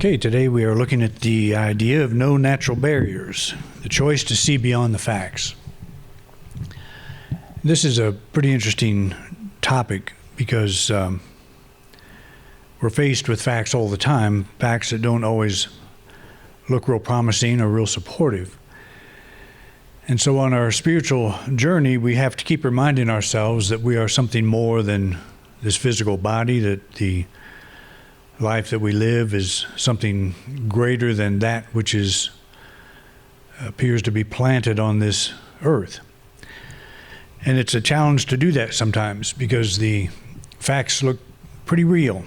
Okay, today we are looking at the idea of no natural barriers, the choice to see beyond the facts. This is a pretty interesting topic because we're faced with facts all the time, facts that don't always look real promising or real supportive. And so on our spiritual journey, we have to keep reminding ourselves that we are something more than this physical body, that the life that we live is something greater than that which appears to be planted on this earth. And it's a challenge to do that sometimes because the facts look pretty real.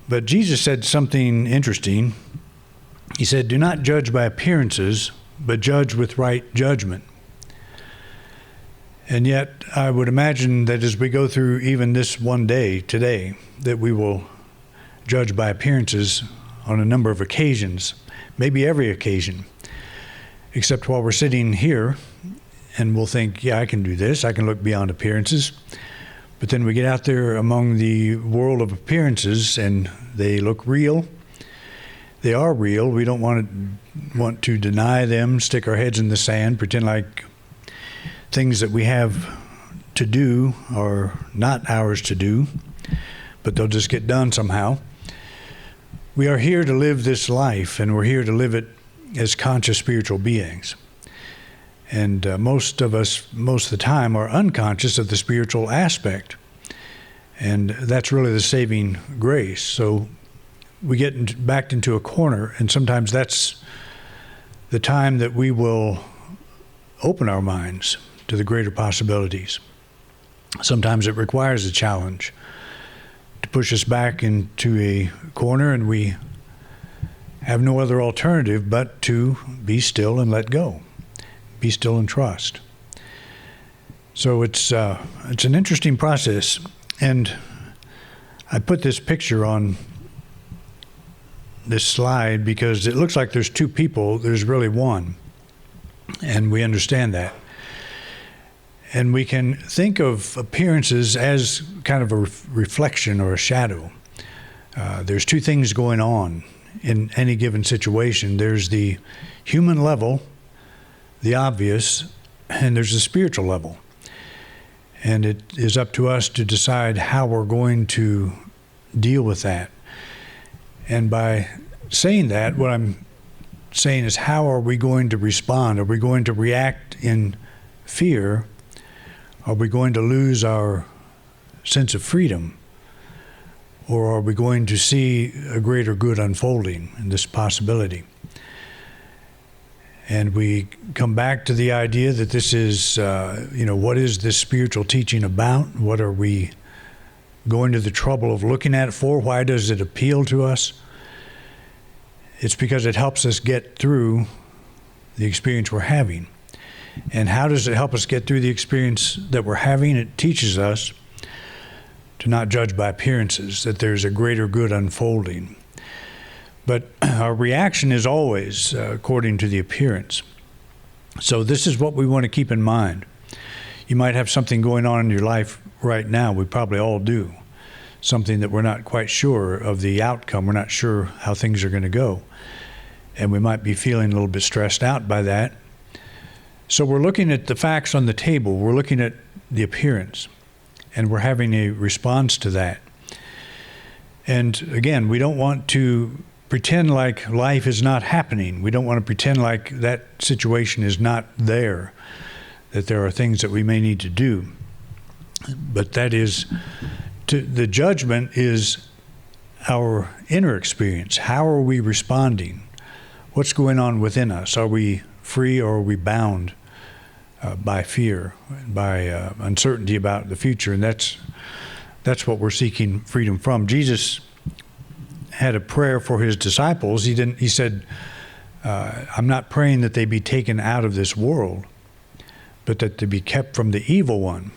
But Jesus said something interesting. He said, "Do not judge by appearances, but judge with right judgment." And yet, I would imagine that as we go through even this one day today, that we will judge by appearances on a number of occasions, maybe every occasion, except while we're sitting here and we'll think, yeah, I can do this, I can look beyond appearances. But then we get out there among the world of appearances and they look real. They are real. We don't want to deny them, stick our heads in the sand, pretend like things that we have to do are not ours to do, but they'll just get done somehow. We are here to live this life, and we're here to live it as conscious spiritual beings. And most of us, most of the time, are unconscious of the spiritual aspect. And that's really the saving grace. So we get backed into a corner, and sometimes that's the time that we will open our minds to the greater possibilities. Sometimes it requires a challenge to push us back into a corner, and we have no other alternative but to be still and let go. Be still and trust. So it's an interesting process, and I put this picture on this slide because it looks like there's two people. There's really one, and we understand that. And we can think of appearances as kind of a reflection or a shadow. There's two things going on in any given situation. There's the human level, the obvious, and there's the spiritual level. And it is up to us to decide how we're going to deal with that. And by saying that, what I'm saying is, how are we going to respond? Are we going to react in fear? Are we going to lose our sense of freedom? Or are we going to see a greater good unfolding in this possibility? And we come back to the idea that this is, what is this spiritual teaching about? What are we going to the trouble of looking at it for? Why does it appeal to us? It's because it helps us get through the experience we're having. And how does it help us get through the experience that we're having? It teaches us to not judge by appearances, that there's a greater good unfolding. But our reaction is always according to the appearance. So this is what we want to keep in mind. You might have something going on in your life right now. We probably all do. Something that we're not quite sure of the outcome. We're not sure how things are going to go. And we might be feeling a little bit stressed out by that. So we're looking at the facts on the table. We're looking at the appearance. And we're having a response to that. And again, we don't want to pretend like life is not happening. We don't want to pretend like that situation is not there, that there are things that we may need to do. But that is, the judgment is our inner experience. How are we responding? What's going on within us? Are we free or are we bound by fear, by uncertainty about the future? And that's what we're seeking freedom from. Jesus had a prayer for his disciples. He said, I'm not praying that they be taken out of this world, but that they be kept from the evil one.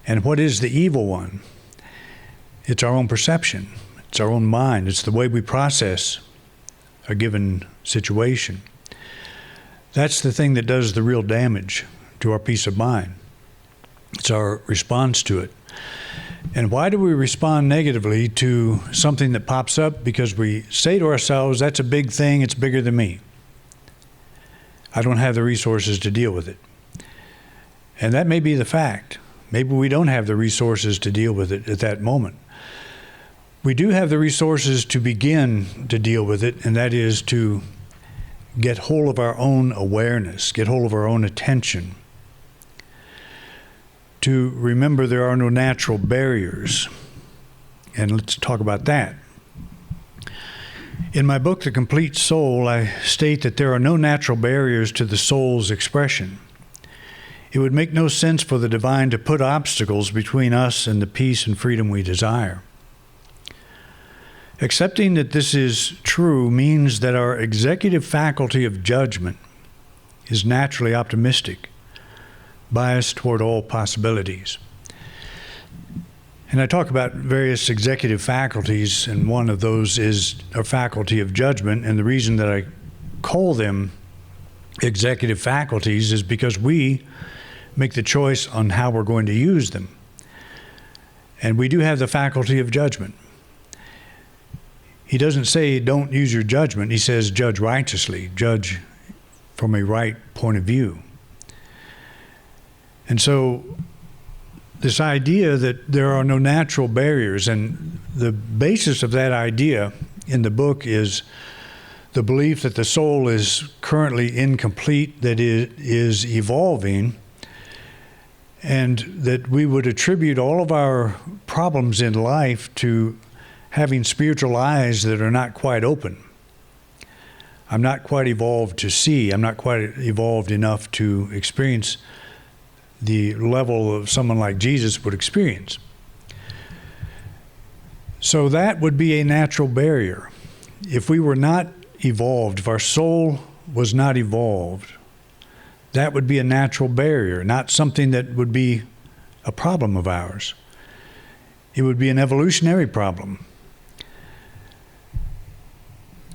And what is the evil one? It's our own perception. It's our own mind. It's the way we process a given situation. That's the thing that does the real damage to our peace of mind. It's our response to it. And why do we respond negatively to something that pops up? Because we say to ourselves, that's a big thing, it's bigger than me. I don't have the resources to deal with it. And that may be the fact. Maybe we don't have the resources to deal with it at that moment. We do have the resources to begin to deal with it, and that is to get hold of our own awareness, get hold of our own attention, to remember there are no natural barriers. And let's talk about that. In my book, The Complete Soul, I state that there are no natural barriers to the soul's expression. It would make no sense for the divine to put obstacles between us and the peace and freedom we desire. Accepting that this is true means that our executive faculty of judgment is naturally optimistic, biased toward all possibilities. And I talk about various executive faculties, and one of those is a faculty of judgment. And the reason that I call them executive faculties is because we make the choice on how we're going to use them. And we do have the faculty of judgment. He doesn't say don't use your judgment. He says judge righteously, judge from a right point of view. And so this idea that there are no natural barriers, and the basis of that idea in the book is the belief that the soul is currently incomplete, that it is evolving, and that we would attribute all of our problems in life to having spiritual eyes that are not quite open. I'm not quite evolved to see. I'm not quite evolved enough to experience the level of someone like Jesus would experience. So that would be a natural barrier. If we were not evolved, if our soul was not evolved, that would be a natural barrier, not something that would be a problem of ours. It would be an evolutionary problem.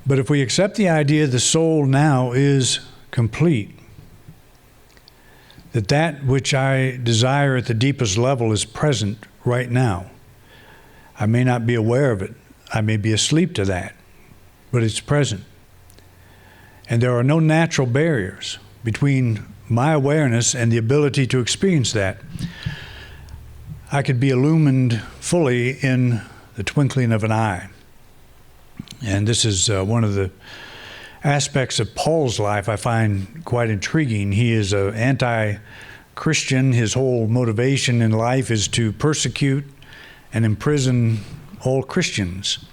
But if we accept the idea the soul now is complete, that which I desire at the deepest level is present right now. I may not be aware of it. I may be asleep to that, but it's present. And there are no natural barriers between my awareness and the ability to experience that. I could be illumined fully in the twinkling of an eye. And this is one of the aspects of Paul's life I find quite intriguing. He is an anti-Christian. His whole motivation in life is to persecute and imprison all Christians.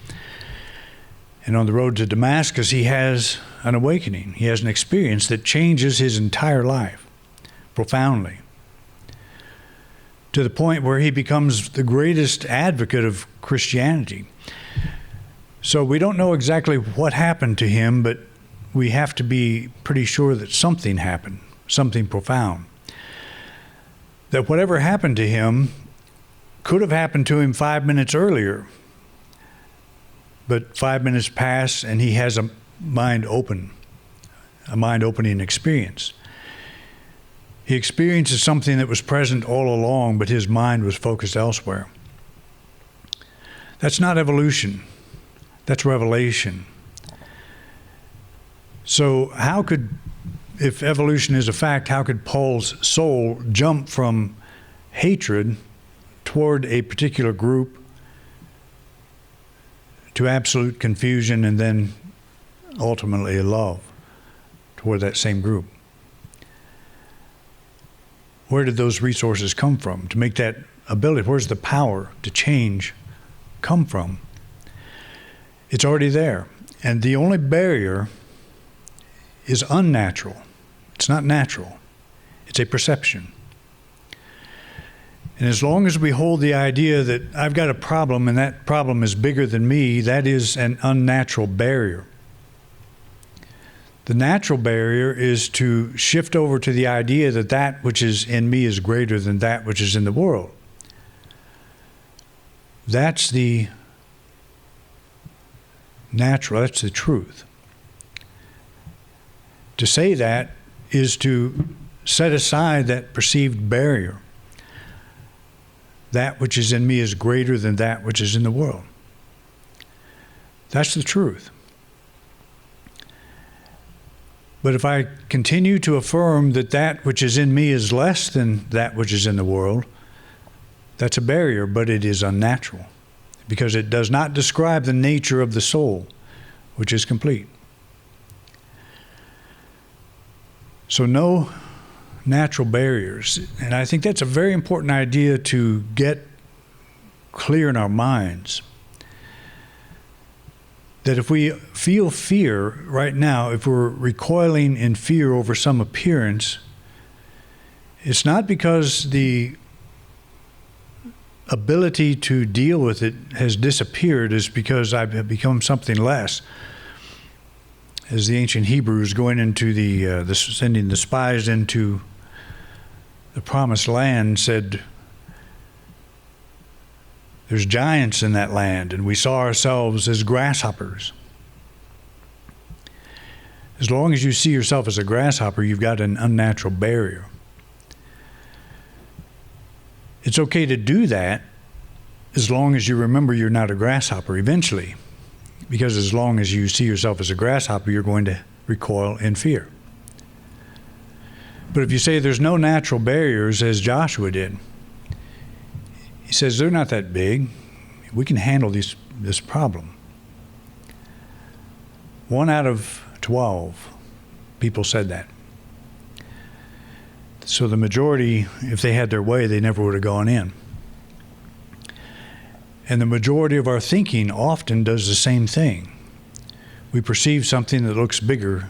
And on the road to Damascus, he has an awakening. He has an experience that changes his entire life profoundly, to the point where he becomes the greatest advocate of Christianity. So we don't know exactly what happened to him, but we have to be pretty sure that something happened, something profound. That whatever happened to him could have happened to him 5 minutes earlier, but 5 minutes pass and he has a mind-opening experience. He experiences something that was present all along, but his mind was focused elsewhere. That's not evolution. That's revelation. So if evolution is a fact, how could Paul's soul jump from hatred toward a particular group to absolute confusion and then ultimately love toward that same group? Where did those resources come from to make that ability? Where's the power to change come from? It's already there. And the only barrier is unnatural. It's not natural. It's a perception. And as long as we hold the idea that I've got a problem and that problem is bigger than me, that is an unnatural barrier. The natural barrier is to shift over to the idea that that which is in me is greater than that which is in the world. That's the natural, that's the truth. To say that is to set aside that perceived barrier. that which is in me is greater than that which is in the world. That's the truth. But if I continue to affirm that that which is in me is less than that which is in the world, that's a barrier, but it is unnatural, because it does not describe the nature of the soul, which is complete. So no natural barriers. And I think that's a very important idea to get clear in our minds. That if we feel fear right now, if we're recoiling in fear over some appearance, it's not because the ability to deal with it has disappeared. It's because I've become something less. As the ancient Hebrews going into sending the spies into the promised land said, there's giants in that land, and we saw ourselves as grasshoppers. As long as you see yourself as a grasshopper, you've got an unnatural barrier. It's okay to do that as long as you remember you're not a grasshopper eventually, because as long as you see yourself as a grasshopper, you're going to recoil in fear. But if you say there's no natural barriers, as Joshua did, he says they're not that big. We can handle this problem. 1 out of 12 people said that. So the majority, if they had their way, they never would have gone in. And the majority of our thinking often does the same thing. We perceive something that looks bigger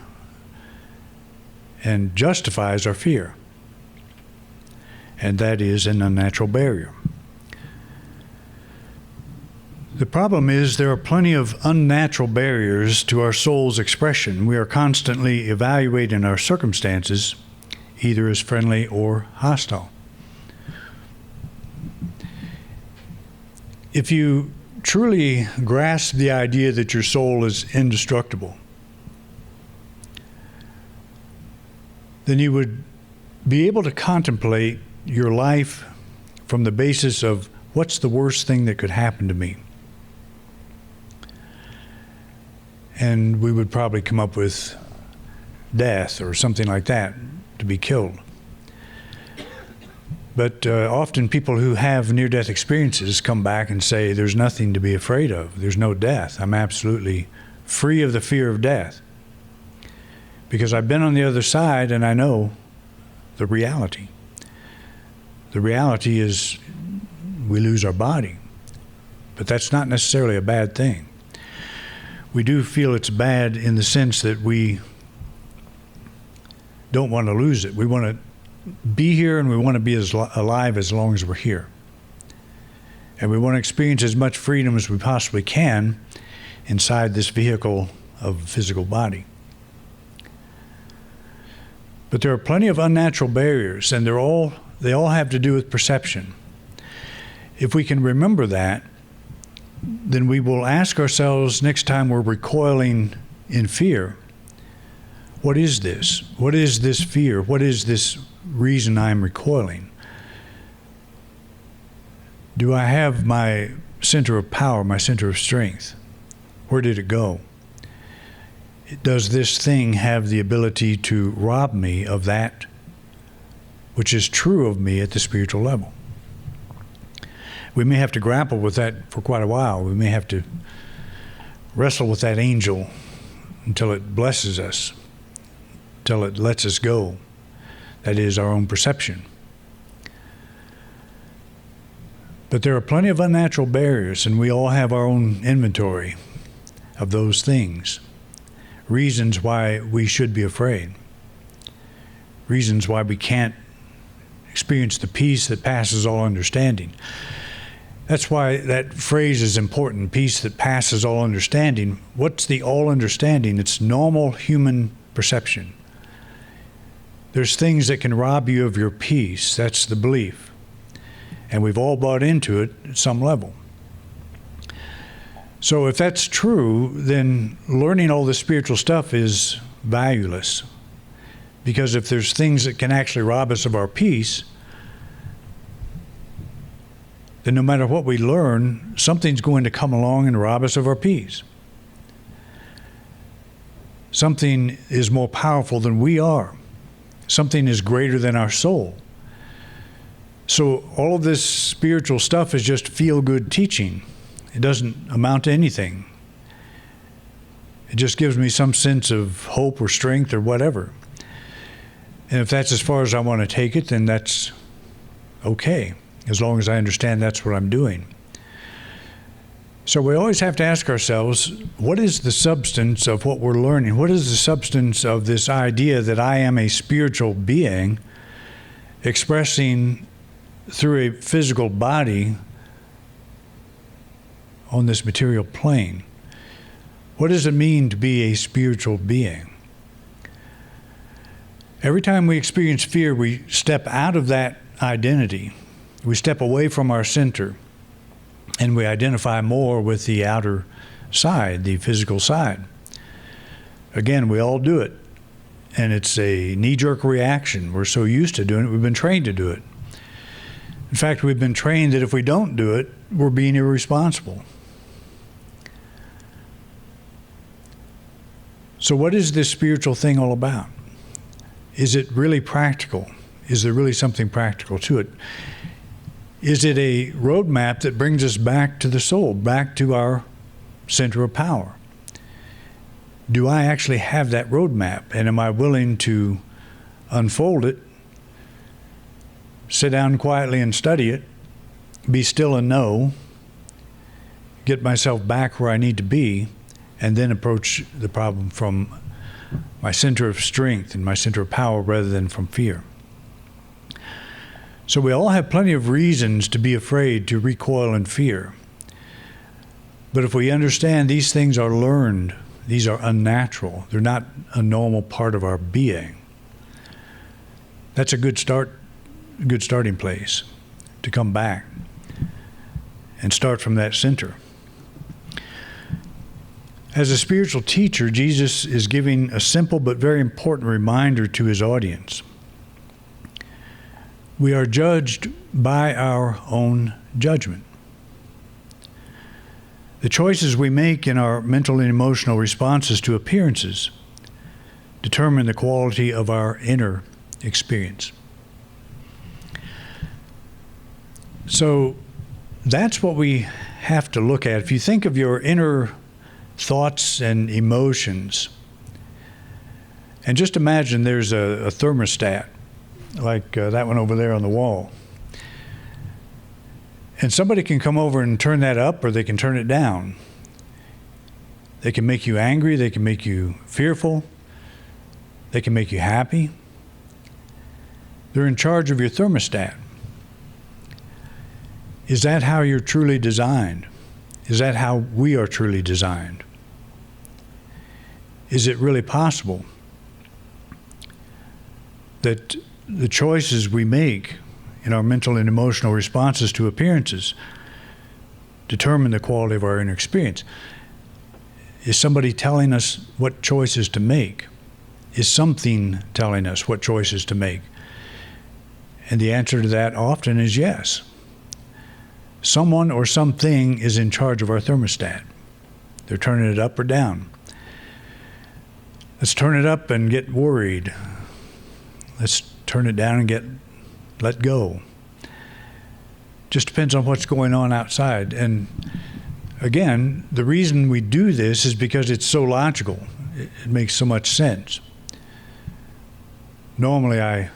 and justifies our fear. And that is an unnatural barrier. The problem is there are plenty of unnatural barriers to our soul's expression. We are constantly evaluating our circumstances, either as friendly or hostile. If you truly grasp the idea that your soul is indestructible, then you would be able to contemplate your life from the basis of what's the worst thing that could happen to me. And we would probably come up with death or something like that, to be killed. But often people who have near-death experiences come back and say, there's nothing to be afraid of. There's no death. I'm absolutely free of the fear of death. Because I've been on the other side and I know the reality. The reality is we lose our body. But that's not necessarily a bad thing. We do feel it's bad in the sense that we don't want to lose it. We want to be here and we want to be alive as long as we're here. And we want to experience as much freedom as we possibly can inside this vehicle of a physical body. But there are plenty of unnatural barriers, and they all have to do with perception. If we can remember that, then we will ask ourselves next time we're recoiling in fear, what is this? What is this fear? What is this reason I'm recoiling? Do I have my center of power, my center of strength? Where did it go? Does this thing have the ability to rob me of that which is true of me at the spiritual level? We may have to grapple with that for quite a while. We may have to wrestle with that angel until it blesses us, until it lets us go. That is our own perception. But there are plenty of unnatural barriers, and we all have our own inventory of those things. Reasons why we should be afraid. Reasons why we can't experience the peace that passes all understanding. That's why that phrase is important, peace that passes all understanding. What's the all understanding? It's normal human perception. There's things that can rob you of your peace. That's the belief. And we've all bought into it at some level. So if that's true, then learning all this spiritual stuff is valueless. Because if there's things that can actually rob us of our peace, then no matter what we learn, something's going to come along and rob us of our peace. Something is more powerful than we are. Something is greater than our soul. So all of this spiritual stuff is just feel-good teaching. It doesn't amount to anything. It just gives me some sense of hope or strength or whatever. And if that's as far as I want to take it, then that's okay, as long as I understand that's what I'm doing. So we always have to ask ourselves, what is the substance of what we're learning? What is the substance of this idea that I am a spiritual being expressing through a physical body on this material plane? What does it mean to be a spiritual being? Every time we experience fear, we step out of that identity. We step away from our center, and we identify more with the outer side, the physical side. Again, we all do it, and it's a knee-jerk reaction. We're so used to doing it, we've been trained to do it. In fact, we've been trained that if we don't do it, we're being irresponsible. So what is this spiritual thing all about? Is it really practical? Is there really something practical to it? Is it a roadmap that brings us back to the soul, back to our center of power? Do I actually have that roadmap? And am I willing to unfold it, sit down quietly and study it, be still and know, get myself back where I need to be, and then approach the problem from my center of strength and my center of power rather than from fear? So we all have plenty of reasons to be afraid, to recoil in fear. But if we understand these things are learned, these are unnatural, they're not a normal part of our being, that's a good starting place to come back and start from that center. As a spiritual teacher, Jesus is giving a simple but very important reminder to his audience. We are judged by our own judgment. The choices we make in our mental and emotional responses to appearances determine the quality of our inner experience. So that's what we have to look at. If you think of your inner thoughts and emotions, and just imagine there's a thermostat like that one over there on the wall. And somebody can come over and turn that up, or they can turn it down. They can make you angry, they can make you fearful, they can make you happy. They're in charge of your thermostat. Is that how you're truly designed? Is that how we are truly designed? Is it really possible that the choices we make in our mental and emotional responses to appearances determine the quality of our inner experience? Is somebody telling us what choices to make? Is something telling us what choices to make? And the answer to that often is yes. Someone or something is in charge of our thermostat. They're turning it up or down. Let's turn it up and get worried. Let's turn it down and let go. Just depends on what's going on outside. And again, the reason we do this is because it's so logical. It makes so much sense. Normally I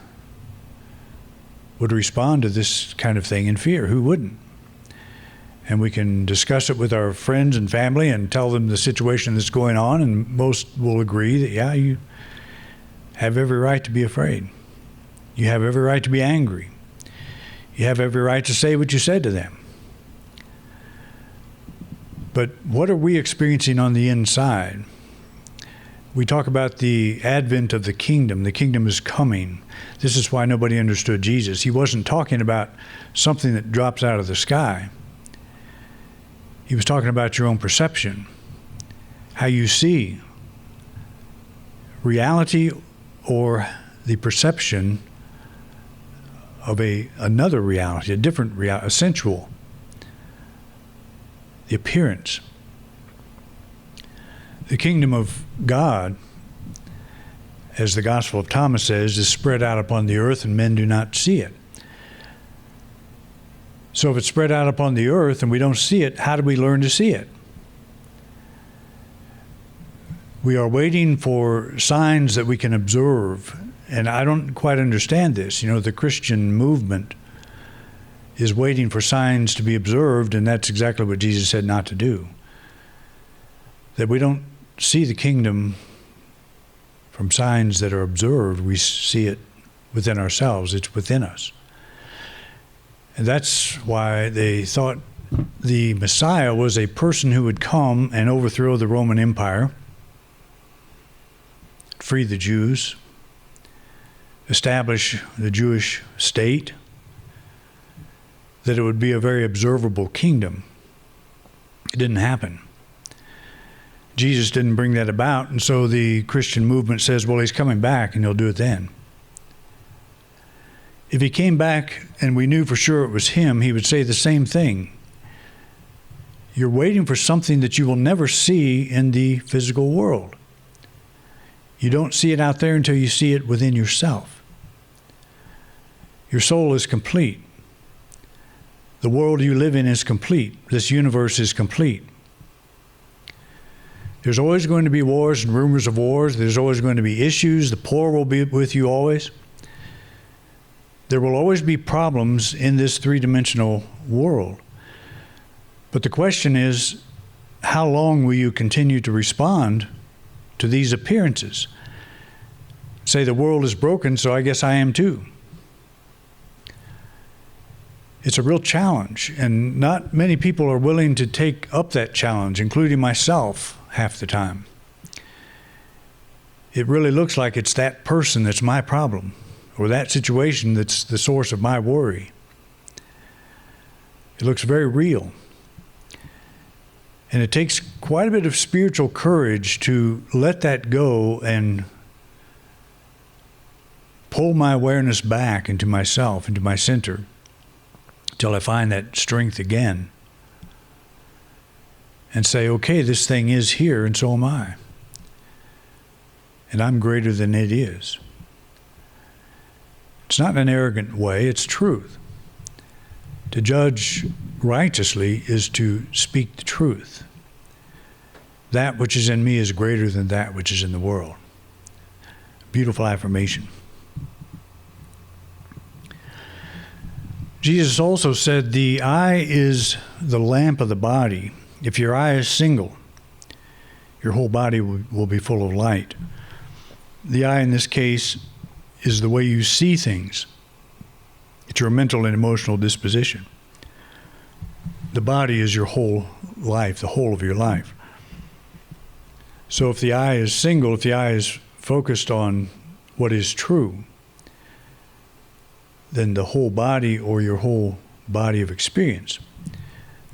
would respond to this kind of thing in fear. Who wouldn't? And we can discuss it with our friends and family and tell them the situation that's going on, and most will agree that, yeah, you have every right to be afraid. You have every right to be angry. You have every right to say what you said to them. But what are we experiencing on the inside? We talk about the advent of the kingdom. The kingdom is coming. This is why nobody understood Jesus. He wasn't talking about something that drops out of the sky. He was talking about your own perception, how you see reality or the perception of another reality, a different reality, a sensual the appearance. The kingdom of God, as the Gospel of Thomas says, is spread out upon the earth and men do not see it. So if it's spread out upon the earth and we don't see it, how do we learn to see it? We are waiting for signs that we can observe. And I don't quite understand this. You know, the Christian movement is waiting for signs to be observed, and that's exactly what Jesus said not to do. That we don't see the kingdom from signs that are observed. We see it within ourselves. It's within us. And that's why they thought the Messiah was a person who would come and overthrow the Roman Empire, free the Jews, establish the Jewish state, that it would be a very observable kingdom. It didn't happen. Jesus didn't bring that about, and so the Christian movement says, well, he's coming back and he'll do it then. If he came back and we knew for sure it was him, he would say the same thing. You're waiting for something that you will never see in the physical world. You don't see it out there until you see it within yourself. Your soul is complete. The world you live in is complete. This universe is complete. There's always going to be wars and rumors of wars. There's always going to be issues. The poor will be with you always. There will always be problems in this three-dimensional world. But the question is, how long will you continue to respond to these appearances? Say the world is broken, so I guess I am too. It's a real challenge, and not many people are willing to take up that challenge, including myself half the time. It really looks like it's that person that's my problem, or that situation that's the source of my worry. It looks very real. And it takes quite a bit of spiritual courage to let that go and pull my awareness back into myself, into my center, till I find that strength again and say, okay, this thing is here and so am I. And I'm greater than it is. It's not in an arrogant way, it's truth. To judge righteously is to speak the truth. That which is in me is greater than that which is in the world. Beautiful affirmation. Jesus also said, the eye is the lamp of the body. If your eye is single, your whole body will be full of light. The eye in this case is the way you see things. It's your mental and emotional disposition. The body is your whole life, the whole of your life. So if the eye is single, if the eye is focused on what is true, then the whole body or your whole body of experience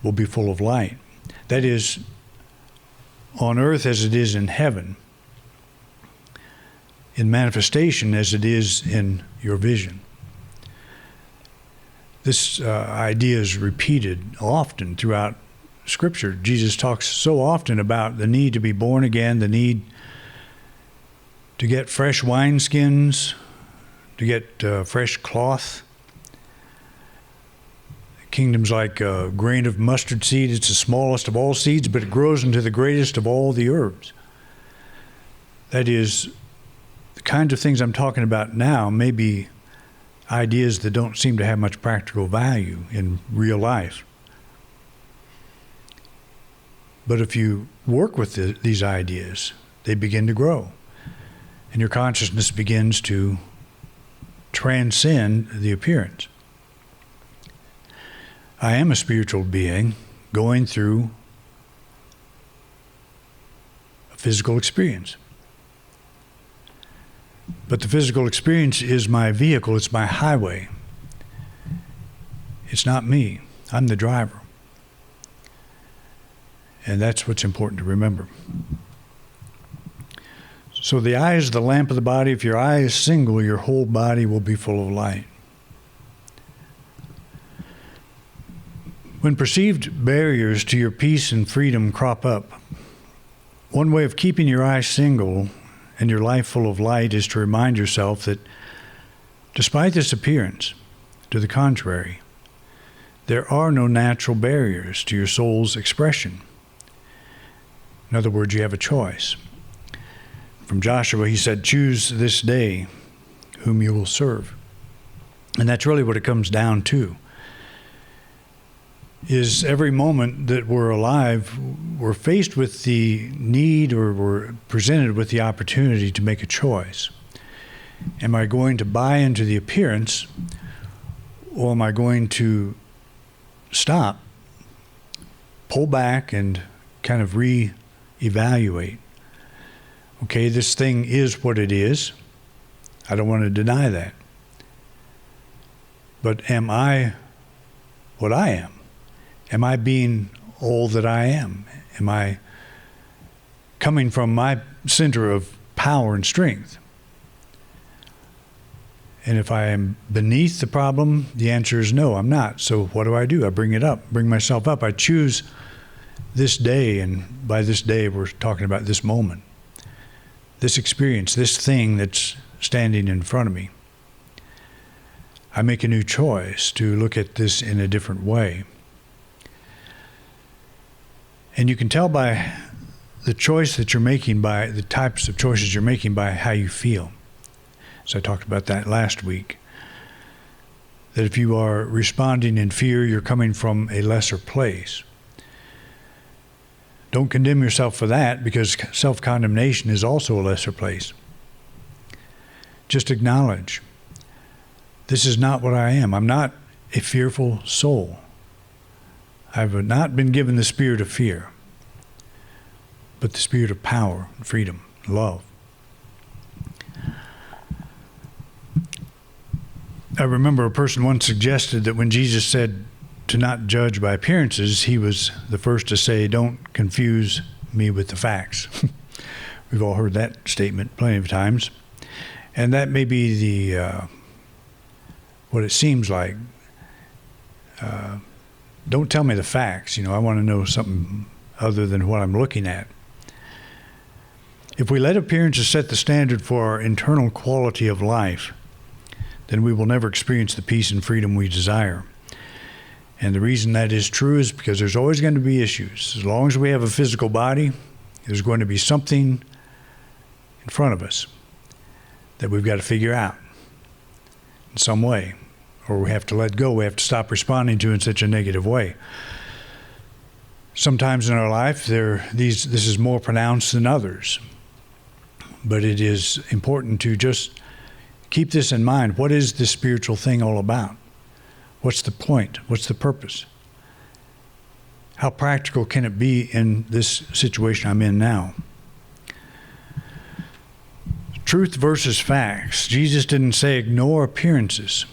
will be full of light. That is, on earth as it is in heaven, in manifestation as it is in your vision. This idea is repeated often throughout Scripture. Jesus talks so often about the need to be born again, the need to get fresh wineskins, to get fresh cloth. The kingdom's like a grain of mustard seed. It's the smallest of all seeds, but it grows into the greatest of all the herbs. That is, the kinds of things I'm talking about now may be ideas that don't seem to have much practical value in real life. But if you work with these ideas, they begin to grow. And your consciousness begins to transcend the appearance. I am a spiritual being going through a physical experience. But the physical experience is my vehicle, it's my highway. It's not me. I'm the driver. And that's what's important to remember. So the eye is the lamp of the body. If your eye is single, your whole body will be full of light. When perceived barriers to your peace and freedom crop up, one way of keeping your eyes single and your life full of light is to remind yourself that despite this appearance, to the contrary, there are no natural barriers to your soul's expression. In other words, you have a choice. From Joshua, he said, "Choose this day whom you will serve." And that's really what it comes down to. Is every moment that we're alive, we're faced with the need, or we're presented with the opportunity to make a choice. Am I going to buy into the appearance, or am I going to stop, pull back, and kind of reevaluate? Okay, this thing is what it is. I don't want to deny that. But am I what I am? Am I being all that I am? Am I coming from my center of power and strength? And if I am beneath the problem, the answer is no, I'm not. So what do? I bring it up, bring myself up. I choose this day, and by this day, we're talking about this moment, this experience, this thing that's standing in front of me. I make a new choice to look at this in a different way. And you can tell by the choice that you're making, by the types of choices you're making, by how you feel. So I talked about that last week. That if you are responding in fear, you're coming from a lesser place. Don't condemn yourself for that, because self-condemnation is also a lesser place. Just acknowledge, this is not what I am. I'm not a fearful soul. I've not been given the spirit of fear, but the spirit of power, freedom, love. I remember a person once suggested that when Jesus said to not judge by appearances, he was the first to say, "Don't confuse me with the facts." We've all heard that statement plenty of times. And that may be what it seems like. Don't tell me the facts. I want to know something other than what I'm looking at. If we let appearances set the standard for our internal quality of life, then we will never experience the peace and freedom we desire. And the reason that is true is because there's always going to be issues. As long as we have a physical body, there's going to be something in front of us that we've got to figure out in some way. Or we have to let go. We have to stop responding to in such a negative way. Sometimes in our life, this is more pronounced than others. But it is important to just keep this in mind. What is this spiritual thing all about? What's the point? What's the purpose? How practical can it be in this situation I'm in now? Truth versus facts. Jesus didn't say ignore appearances.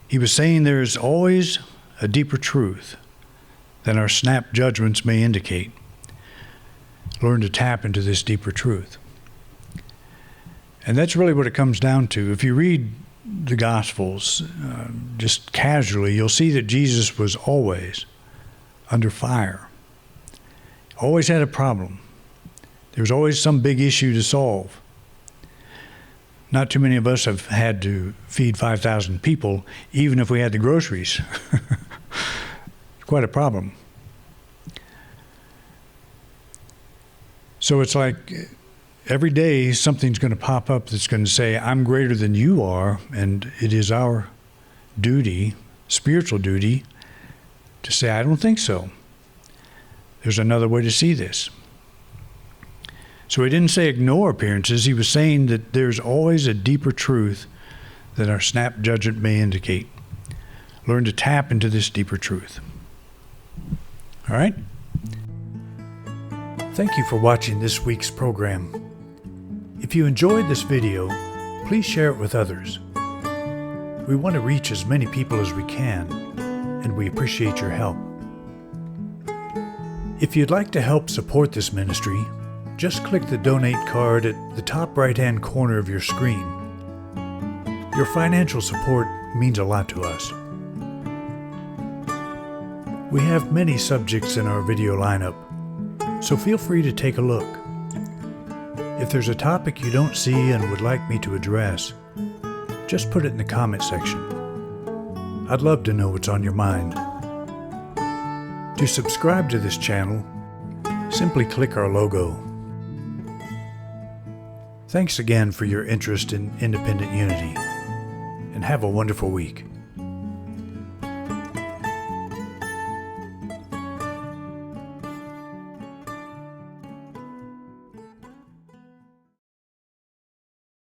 He was saying there is always a deeper truth than our snap judgments may indicate. Learn to tap into this deeper truth. And that's really what it comes down to. If you read the Gospels just casually, you'll see that Jesus was always under fire. Always had a problem. There was always some big issue to solve. Not too many of us have had to feed 5,000 people, even if we had the groceries. Quite a problem. So it's like every day something's going to pop up that's going to say, I'm greater than you are, and it is our duty, spiritual duty, to say, I don't think so. There's another way to see this. So he didn't say ignore appearances. He was saying that there's always a deeper truth than our snap judgment may indicate. Learn to tap into this deeper truth. All right? Thank you for watching this week's program. If you enjoyed this video, please share it with others. We want to reach as many people as we can, and we appreciate your help. If you'd like to help support this ministry, just click the donate card at the top right-hand corner of your screen. Your financial support means a lot to us. We have many subjects in our video lineup, so feel free to take a look. If there's a topic you don't see and would like me to address, just put it in the comment section. I'd love to know what's on your mind. To subscribe to this channel, simply click our logo. Thanks again for your interest in independent unity, and have a wonderful week.